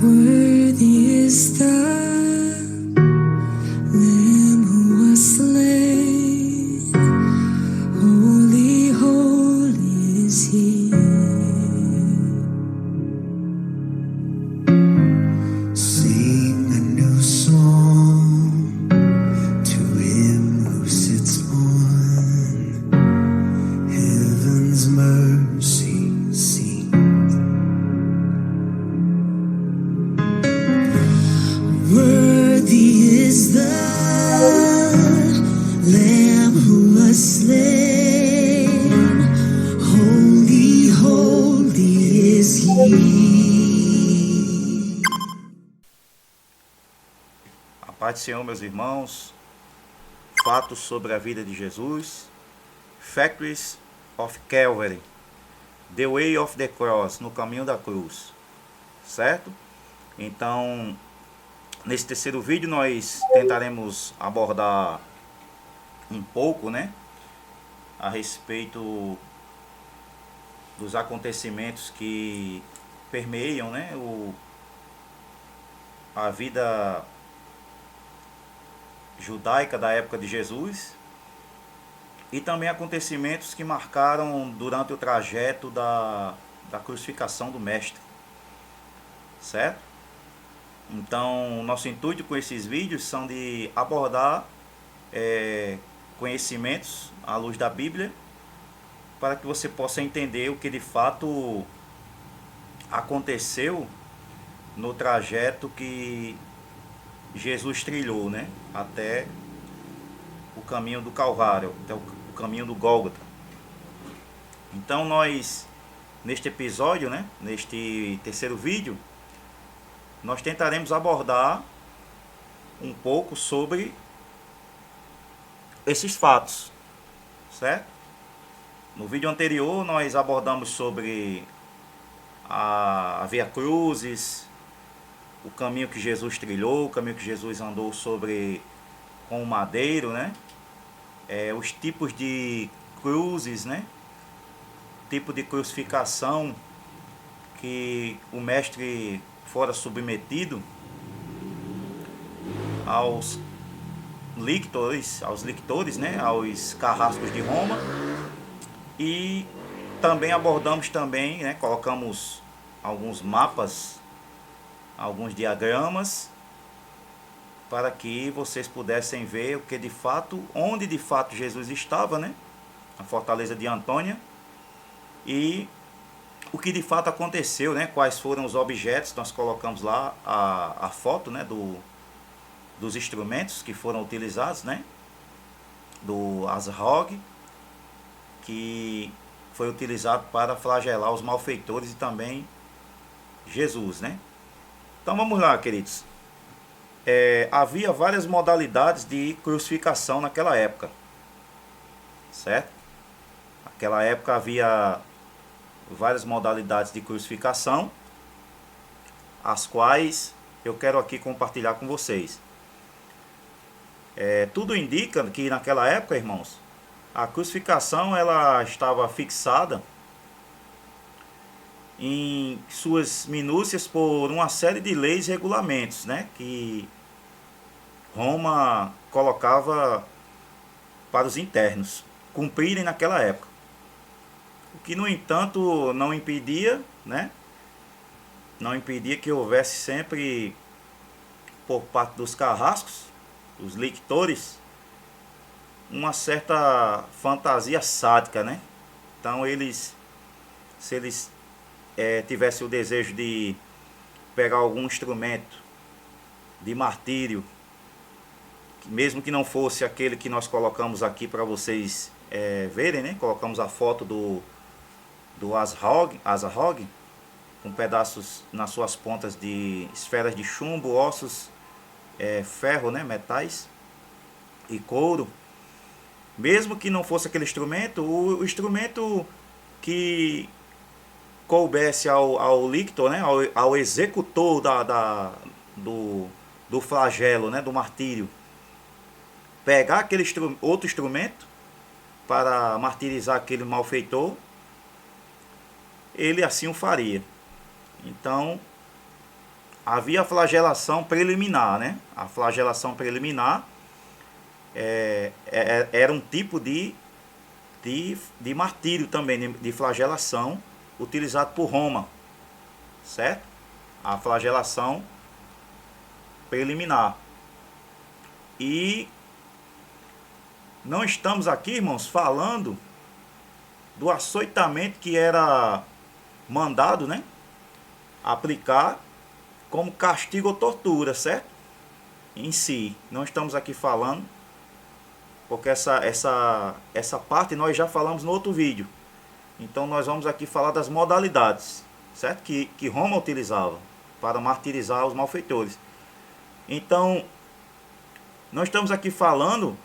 Worthy is the Lamb who was slain. Holy, holy is He. Sing a new song to Him who sits on heaven's mercy seat. Worthy is the Lamb who was slain. Holy, holy is He. A paz do Senhor, meus irmãos. Fatos sobre a vida de Jesus. Facts of Calvary. The way of the cross. No caminho da cruz. Certo? Então, nesse terceiro vídeo nós tentaremos abordar um pouco, né, a respeito dos acontecimentos que permeiam, né, a vida judaica da época de Jesus e também acontecimentos que marcaram durante o trajeto da crucificação do Mestre, certo? Então, nosso intuito com esses vídeos são de abordar conhecimentos à luz da Bíblia, para que você possa entender o que de fato aconteceu no trajeto que Jesus trilhou, né, até o caminho do Calvário, até o caminho do Gólgota. Então nós, neste episódio, né, neste terceiro vídeo, nós tentaremos abordar um pouco sobre esses fatos, certo? No vídeo anterior nós abordamos sobre a Via Crucis, o caminho que Jesus trilhou, o caminho que Jesus andou com o madeiro, né? Os tipos de cruzes, né? Tipo de crucificação que o Mestre fora submetido aos lictores, né, aos carrascos de Roma. E também abordamos né, colocamos alguns mapas, alguns diagramas, para que vocês pudessem ver o que de fato, onde de fato Jesus estava, né, a fortaleza de Antônia, e o que de fato aconteceu, né? Quais foram os objetos. Nós colocamos lá a foto, né, dos instrumentos que foram utilizados, né? Do Azrog, que foi utilizado para flagelar os malfeitores e também Jesus, né? Então vamos lá, queridos. Havia várias modalidades de crucificação naquela época, certo? Naquela época havia várias modalidades de crucificação, as quais eu quero aqui compartilhar com vocês. Tudo indica que naquela época, irmãos, a crucificação ela estava fixada em suas minúcias por uma série de leis e regulamentos, né, que Roma colocava para os internos cumprirem naquela época. O que, no entanto, não impedia, né? Não impedia que houvesse sempre, por parte dos carrascos, os lictores, uma certa fantasia sádica, né? Então se eles tivessem o desejo de pegar algum instrumento de martírio, mesmo que não fosse aquele que nós colocamos aqui para vocês verem, né? Colocamos a foto do Azrog, com pedaços nas suas pontas de esferas de chumbo, ossos, ferro, né, metais e couro. Mesmo que não fosse aquele instrumento, o instrumento que coubesse ao lictor, né, ao executor do flagelo, né, do martírio, pegar aquele outro instrumento para martirizar aquele malfeitor, ele assim o faria. Então, havia a flagelação preliminar, né? A flagelação preliminar era um tipo de martírio também, de flagelação, utilizado por Roma, certo? A flagelação preliminar. E não estamos aqui, irmãos, falando do açoitamento que era mandado, né, aplicar como castigo ou tortura, certo? Em si, não estamos aqui falando, porque essa parte nós já falamos no outro vídeo. Então nós vamos aqui falar das modalidades, certo? Que Roma utilizava para martirizar os malfeitores. Então, não estamos aqui falando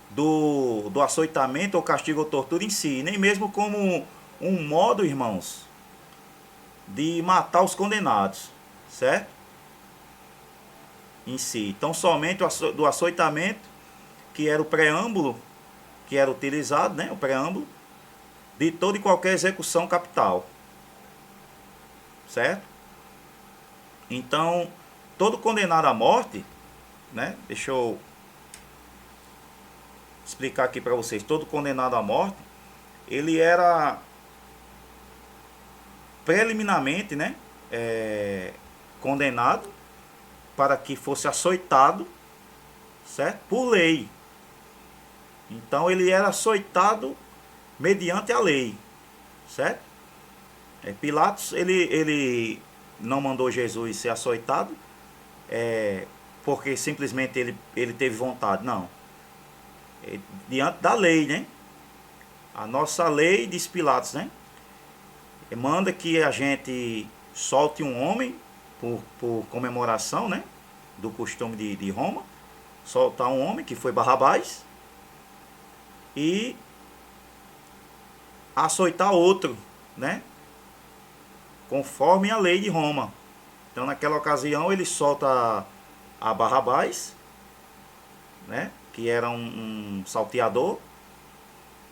do açoitamento ou castigo ou tortura em si, nem mesmo como um modo, irmãos, de matar os condenados, certo? Em si. Então, somente do açoitamento, que era o preâmbulo, que era utilizado, né? O preâmbulo de toda e qualquer execução capital, certo? Então, todo condenado à morte, né? Deixa eu explicar aqui para vocês. Todo condenado à morte, ele era preliminarmente, né, condenado para que fosse açoitado, certo? Por lei. Então ele era açoitado mediante a lei, certo? Pilatos, ele não mandou Jesus ser açoitado porque simplesmente ele teve vontade, não. Diante da lei, né? A nossa lei, diz Pilatos, né, manda que a gente solte um homem por comemoração, né, do costume de Roma, soltar um homem que foi Barrabás e açoitar outro, né, conforme a lei de Roma. Então naquela ocasião ele solta a Barrabás, né, que era um salteador,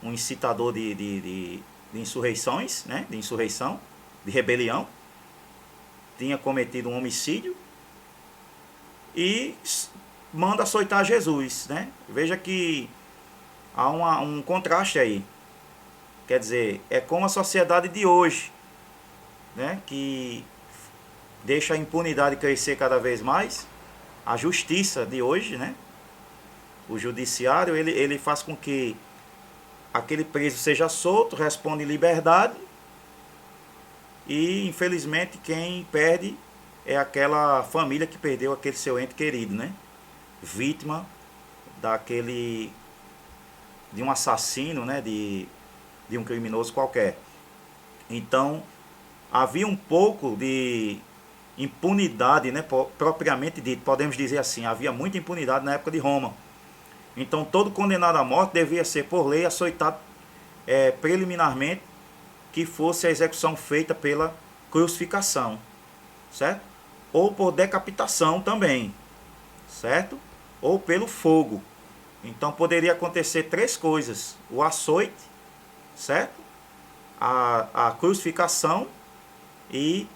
um incitador de insurreições, né, de insurreição, de rebelião, tinha cometido um homicídio e manda açoitar Jesus, né? Veja que há um contraste aí. Quer dizer, é como a sociedade de hoje, né, que deixa a impunidade crescer cada vez mais. A justiça de hoje, né, o judiciário, ele faz com que aquele preso seja solto, responde em liberdade e, infelizmente, quem perde é aquela família que perdeu aquele seu ente querido, né? Vítima de um assassino, né? De um criminoso qualquer. Então, havia um pouco de impunidade, né? Propriamente dito, podemos dizer assim, havia muita impunidade na época de Roma. Então, todo condenado à morte devia ser, por lei, açoitado preliminarmente, que fosse a execução feita pela crucificação, certo? Ou por decapitação também, certo? Ou pelo fogo. Então, poderia acontecer três coisas: o açoite, certo? A crucificação e,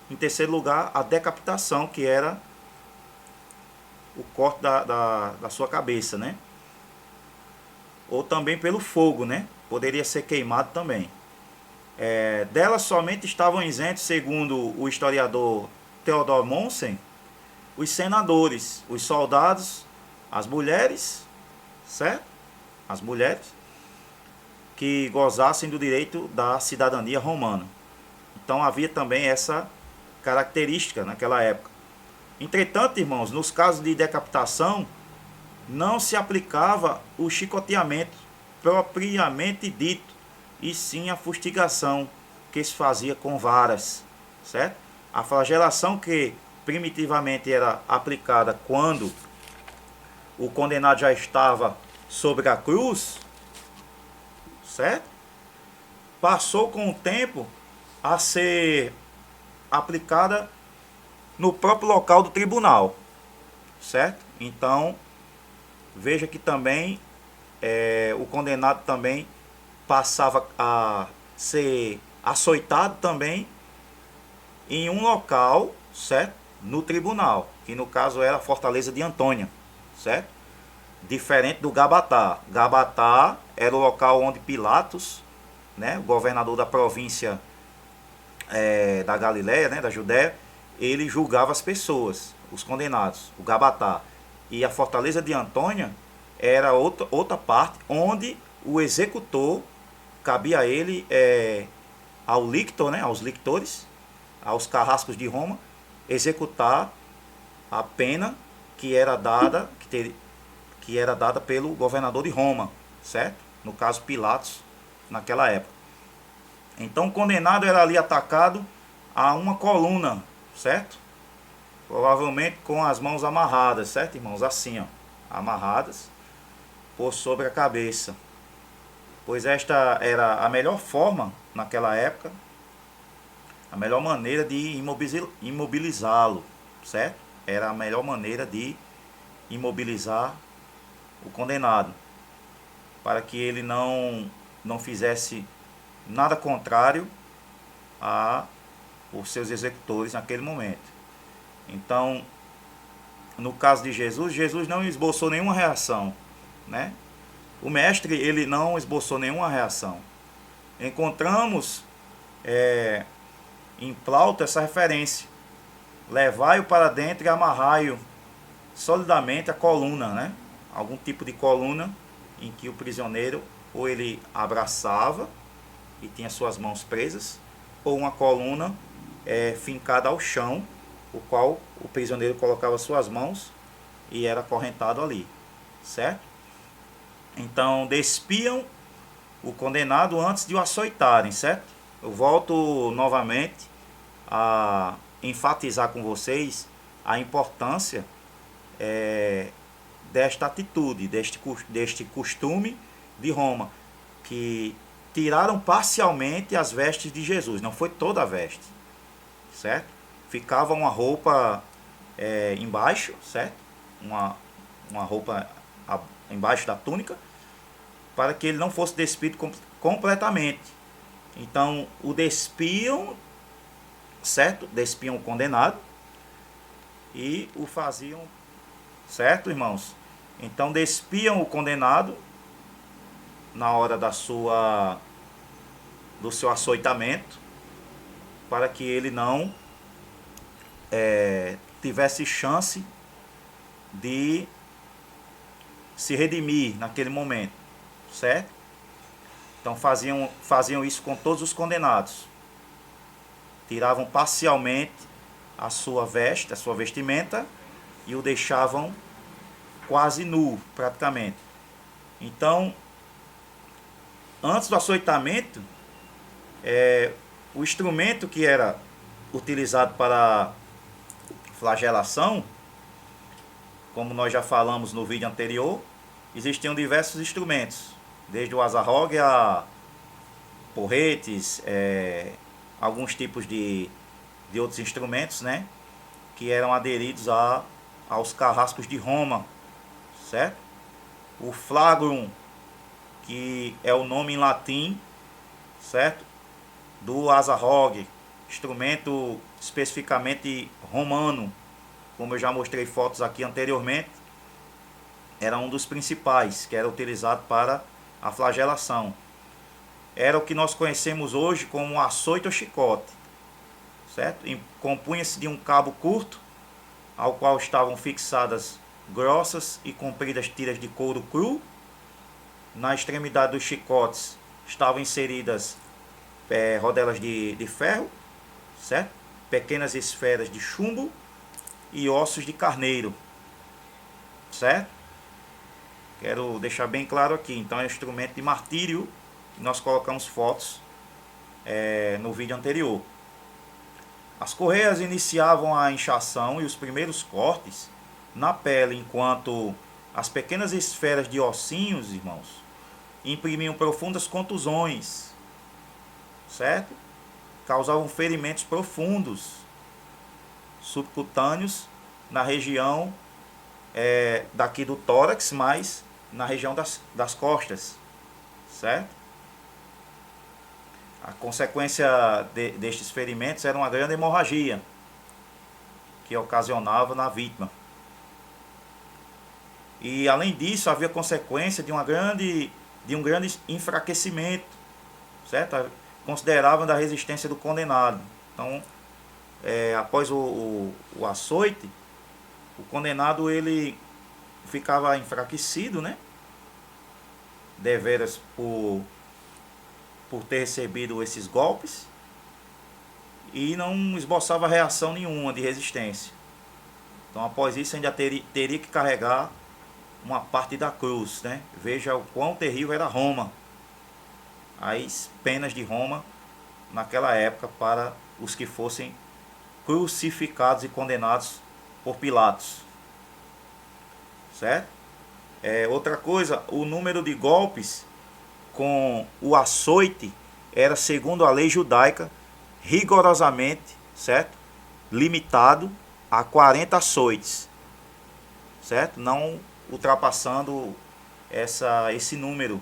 em terceiro lugar, a decapitação, que era o corte da sua cabeça, né? Ou também pelo fogo, né? Poderia ser queimado também. Delas somente estavam isentos, segundo o historiador Theodor Mommsen, os senadores, os soldados, as mulheres, certo? As mulheres que gozassem do direito da cidadania romana. Então havia também essa característica naquela época. Entretanto, irmãos, nos casos de decapitação, não se aplicava o chicoteamento propriamente dito, e sim a fustigação, que se fazia com varas, certo? A flagelação, que primitivamente era aplicada quando o condenado já estava sobre a cruz, certo? Passou com o tempo a ser aplicada no próprio local do tribunal, certo? Então, veja que também o condenado também passava a ser açoitado também em um local, certo? no tribunal, que no caso era a fortaleza de Antônia, certo? Diferente do Gabatá. Gabatá era o local onde Pilatos, né, o governador da província da Galileia, né, da Judéia, ele julgava as pessoas, os condenados, o Gabatá. E a fortaleza de Antônia era outra parte onde o executor, cabia a ele, ao lictor, né, aos lictores, aos carrascos de Roma, executar a pena que era dada, que era dada pelo governador de Roma, certo? No caso Pilatos, naquela época. Então o condenado era ali atacado a uma coluna, certo? Provavelmente com as mãos amarradas, certo, irmãos? Assim, ó, amarradas por sobre a cabeça. Pois esta era a melhor forma, naquela época, a melhor maneira de imobilizá-lo, certo? Era a melhor maneira de imobilizar o condenado, para que ele não fizesse nada contrário a os seus executores naquele momento. Então, no caso de Jesus, Jesus não esboçou nenhuma reação, né? O mestre, ele não esboçou nenhuma reação. Encontramos em Plauto essa referência: levai-o para dentro e amarrai-o solidamente a coluna, né? Algum tipo de coluna em que o prisioneiro ou ele abraçava e tinha suas mãos presas, ou uma coluna fincada ao chão, o qual o prisioneiro colocava suas mãos e era acorrentado ali, certo? Então despiam o condenado antes de o açoitarem, certo? Eu volto novamente a enfatizar com vocês a importância desta atitude, deste costume de Roma, que tiraram parcialmente as vestes de Jesus, não foi toda a veste, certo? Ficava uma roupa embaixo, certo? Uma roupa embaixo da túnica, para que ele não fosse despido completamente. Então o despiam, certo? Despiam o condenado e o faziam, certo, irmãos? Então despiam o condenado na hora do seu açoitamento, para que ele não tivesse chance de se redimir naquele momento, certo? Então faziam isso com todos os condenados. Tiravam parcialmente a sua vestimenta, e o deixavam quase nu, praticamente. Então, antes do açoitamento, o instrumento que era utilizado para flagelação, como nós já falamos no vídeo anterior, existiam diversos instrumentos, desde o azarrogue a porretes, alguns tipos de outros instrumentos, né, que eram aderidos aos carrascos de Roma, certo? O flagrum, que é o nome em latim, certo, do azarrogue, instrumento especificamente romano, como eu já mostrei fotos aqui anteriormente, era um dos principais, que era utilizado para a flagelação. Era o que nós conhecemos hoje como açoite ou chicote, certo? Compunha-se de um cabo curto, ao qual estavam fixadas grossas e compridas tiras de couro cru. Na extremidade dos chicotes estavam inseridas rodelas de ferro, certo? Pequenas esferas de chumbo e ossos de carneiro, certo? Quero deixar bem claro aqui. Então é um instrumento de martírio, que nós colocamos fotos no vídeo anterior. As correias iniciavam a inchação e os primeiros cortes na pele, enquanto as pequenas esferas de ossinhos, irmãos, imprimiam profundas contusões, certo? Causavam ferimentos profundos, subcutâneos, na região daqui do tórax, mas na região das costas, certo? A consequência destes ferimentos era uma grande hemorragia, que ocasionava na vítima. E além disso, havia consequência de um grande enfraquecimento, certo? Consideravam da resistência do condenado. Então, após o açoite, o condenado ele ficava enfraquecido, né? Deveras por ter recebido esses golpes, e não esboçava reação nenhuma de resistência. Então, após isso, ainda teria que carregar uma parte da cruz, né? Veja o quão terrível era Roma, as penas de Roma naquela época para os que fossem crucificados e condenados por Pilatos, certo? Outra coisa, o número de golpes com o açoite era, segundo a lei judaica, rigorosamente, certo? Limitado a 40 açoites, certo? Não ultrapassando esse número.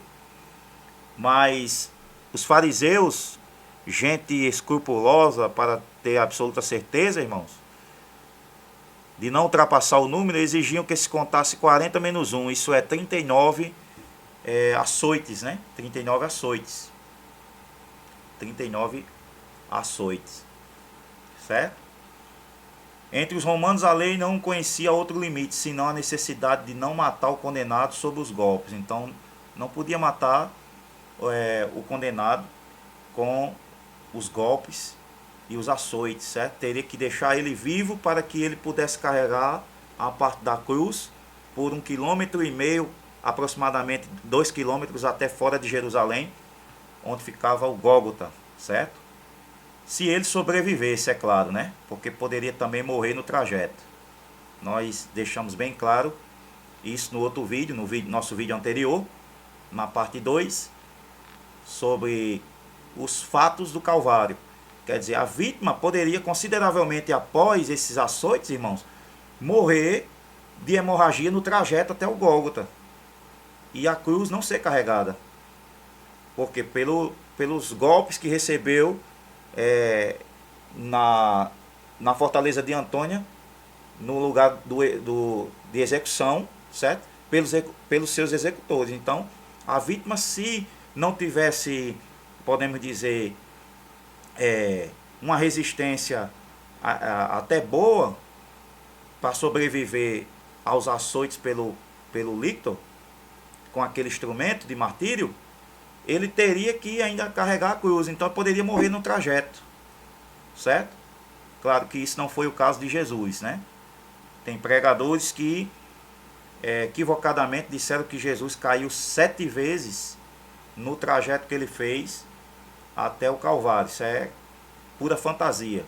Mas os fariseus, gente escrupulosa para ter absoluta certeza, irmãos, de não ultrapassar o número, exigiam que se contasse 40 menos 1, isso é 39 açoites, né? 39 açoites. 39 açoites, certo? Entre os romanos, a lei não conhecia outro limite, senão a necessidade de não matar o condenado sob os golpes. Então, não podia matar o condenado com os golpes e os açoites, certo? Teria que deixar ele vivo para que ele pudesse carregar a parte da cruz por 1,5 km, aproximadamente 2 km até fora de Jerusalém, onde ficava o Gólgota, certo? Se ele sobrevivesse, é claro, né? Porque poderia também morrer no trajeto. Nós deixamos bem claro isso no outro vídeo, nosso vídeo anterior, na parte 2, sobre os fatos do Calvário. Quer dizer, a vítima poderia consideravelmente, após esses açoites, irmãos, morrer de hemorragia no trajeto até o Gólgota. E a cruz não ser carregada. Porque pelos golpes que recebeu na fortaleza de Antônia, no lugar de execução, certo? Pelos seus executores. Então, a vítima, se não tivesse, podemos dizer, uma resistência até boa para sobreviver aos açoites pelo lictor, com aquele instrumento de martírio, ele teria que ainda carregar a cruz, então poderia morrer no trajeto, certo? Claro que isso não foi o caso de Jesus, né? Tem pregadores que equivocadamente disseram que Jesus caiu 7 vezes no trajeto que ele fez até o Calvário. Isso é pura fantasia.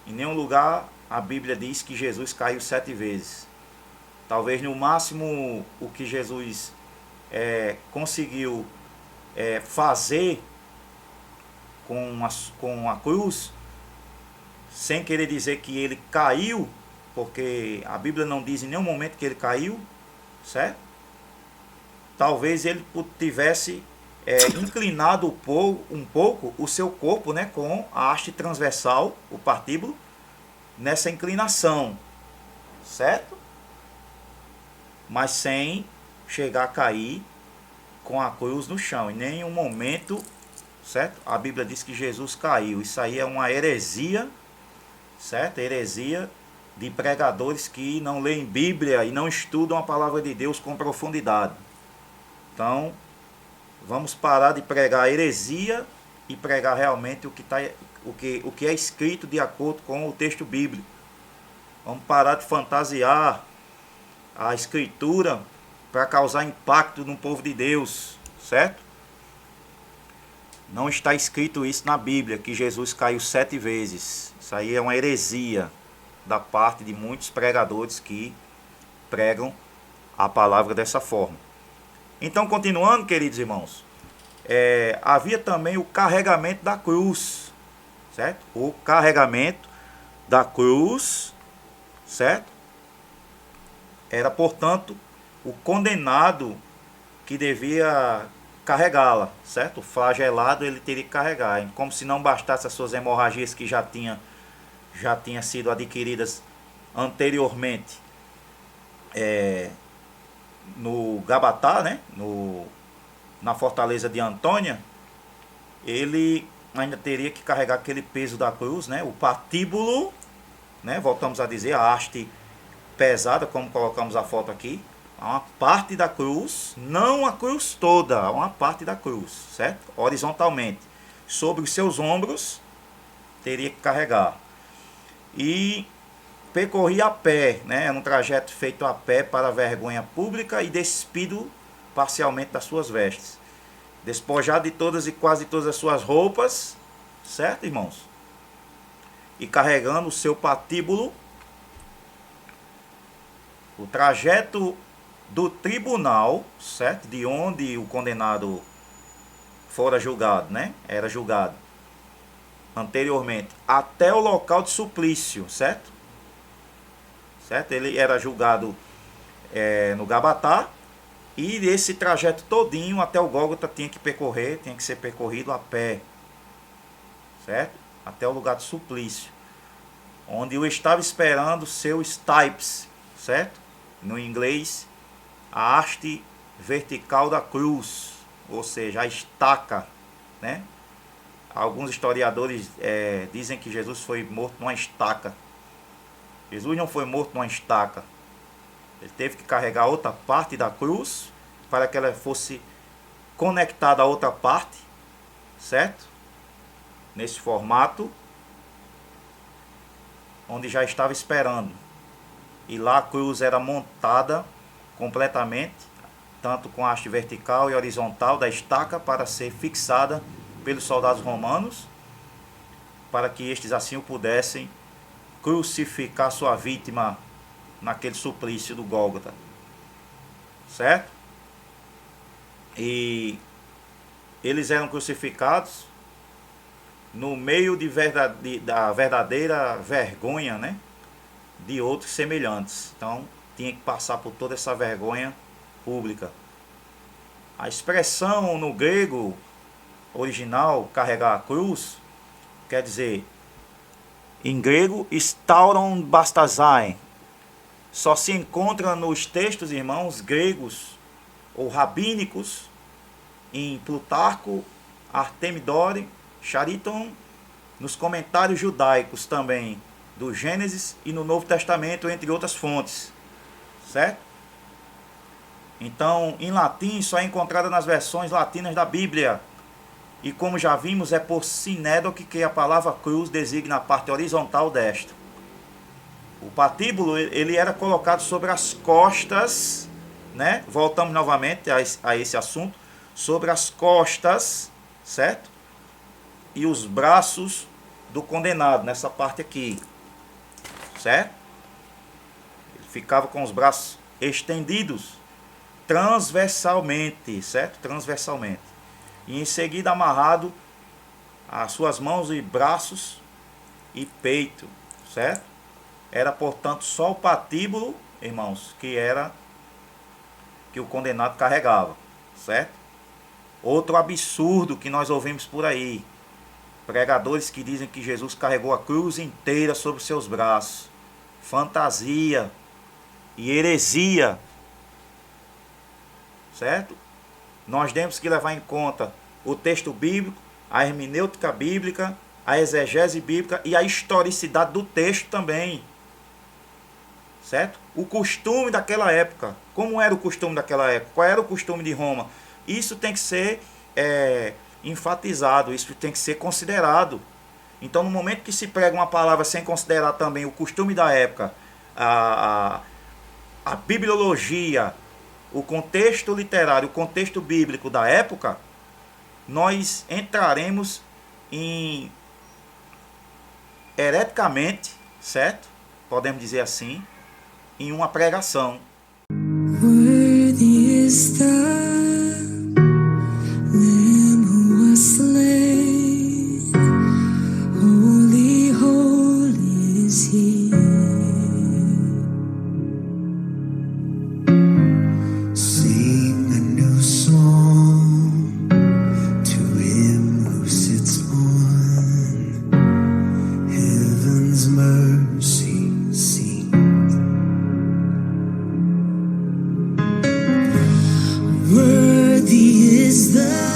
Em nenhum lugar a Bíblia diz que Jesus caiu 7 vezes. Talvez no máximo o que Jesus conseguiu fazer com a cruz, sem querer dizer que ele caiu, porque a Bíblia não diz em nenhum momento que ele caiu, certo? Talvez ele tivesse inclinado um pouco o seu corpo, né, com a haste transversal, o partíbulo, nessa inclinação, certo? Mas sem chegar a cair com a cruz no chão. Em nenhum momento, certo? A Bíblia diz que Jesus caiu. Isso aí é uma heresia, certo? Heresia de pregadores que não leem Bíblia e não estudam a palavra de Deus com profundidade. Então, vamos parar de pregar heresia e pregar realmente o que é escrito de acordo com o texto bíblico. Vamos parar de fantasiar a escritura para causar impacto no povo de Deus, certo? Não está escrito isso na Bíblia, que Jesus caiu 7 vezes. Isso aí é uma heresia da parte de muitos pregadores que pregam a palavra dessa forma. Então, continuando, queridos irmãos, havia também o carregamento da cruz, certo? O carregamento da cruz, certo? Era, portanto, o condenado que devia carregá-la, certo? O flagelado ele teria que carregar, como se não bastasse as suas hemorragias que já tinha sido adquiridas anteriormente no Gabatá, né? Na fortaleza de Antônia, ele ainda teria que carregar aquele peso da cruz, né? O patíbulo, né? Voltamos a dizer, a haste pesada, como colocamos a foto aqui, uma parte da cruz, não a cruz toda, uma parte da cruz, certo? Horizontalmente, sobre os seus ombros, teria que carregar. E percorria a pé, né? Era um trajeto feito a pé para a vergonha pública e despido parcialmente das suas vestes. Despojado de todas e quase todas as suas roupas, certo, irmãos? E carregando o seu patíbulo. O trajeto do tribunal, certo? De onde o condenado fora julgado, né? Era julgado anteriormente, até o local de suplício, certo? Certo? Ele era julgado no Gabatá, e esse trajeto todinho até o Gólgota tinha que ser percorrido a pé, certo? Até o lugar de suplício, onde o estava esperando seu stipes, certo? No inglês, a haste vertical da cruz, ou seja, a estaca, né? Alguns historiadores dizem que Jesus foi morto numa estaca. Jesus não foi morto numa estaca. Ele teve que carregar outra parte da cruz para que ela fosse conectada a outra parte, certo? Nesse formato, onde já estava esperando. E lá a cruz era montada completamente, tanto com a haste vertical e horizontal da estaca, para ser fixada pelos soldados romanos, para que estes assim o pudessem crucificar sua vítima naquele suplício do Gólgota, certo? E eles eram crucificados no meio da verdadeira vergonha, né? De outros semelhantes. Então tinha que passar por toda essa vergonha pública. A expressão no grego original, carregar a cruz, quer dizer, em grego, stauron bastazai. Só se encontra nos textos, irmãos, gregos ou rabínicos, em Plutarco, Artemidore, Chariton, nos comentários judaicos também do Gênesis e no Novo Testamento, entre outras fontes, certo? Então, em latim, só é encontrada nas versões latinas da Bíblia. E como já vimos, é por sinédoque que a palavra cruz designa a parte horizontal desta. O patíbulo, ele era colocado sobre as costas, né? Voltamos novamente a esse assunto, sobre as costas, certo? E os braços do condenado, nessa parte aqui, certo? Ele ficava com os braços estendidos transversalmente, certo? Transversalmente. E em seguida amarrado as suas mãos e braços e peito, certo? Era, portanto, só o patíbulo, irmãos, que o condenado carregava, certo? Outro absurdo que nós ouvimos por aí, pregadores que dizem que Jesus carregou a cruz inteira sobre os seus braços. Fantasia e heresia, certo? Nós temos que levar em conta o texto bíblico, a hermenêutica bíblica, a exegese bíblica e a historicidade do texto também, certo? O costume daquela época. Como era o costume daquela época? Qual era o costume de Roma? Isso tem que ser enfatizado, isso tem que ser considerado. Então, no momento que se prega uma palavra sem considerar também o costume da época, a bibliologia, o contexto literário, o contexto bíblico da época, nós entraremos hereticamente, certo? Podemos dizer assim, em uma pregação. Worthy is the Lamb who was slain. Holy, holy is He. Sing a new song to Him who sits on heaven's mercy seat. the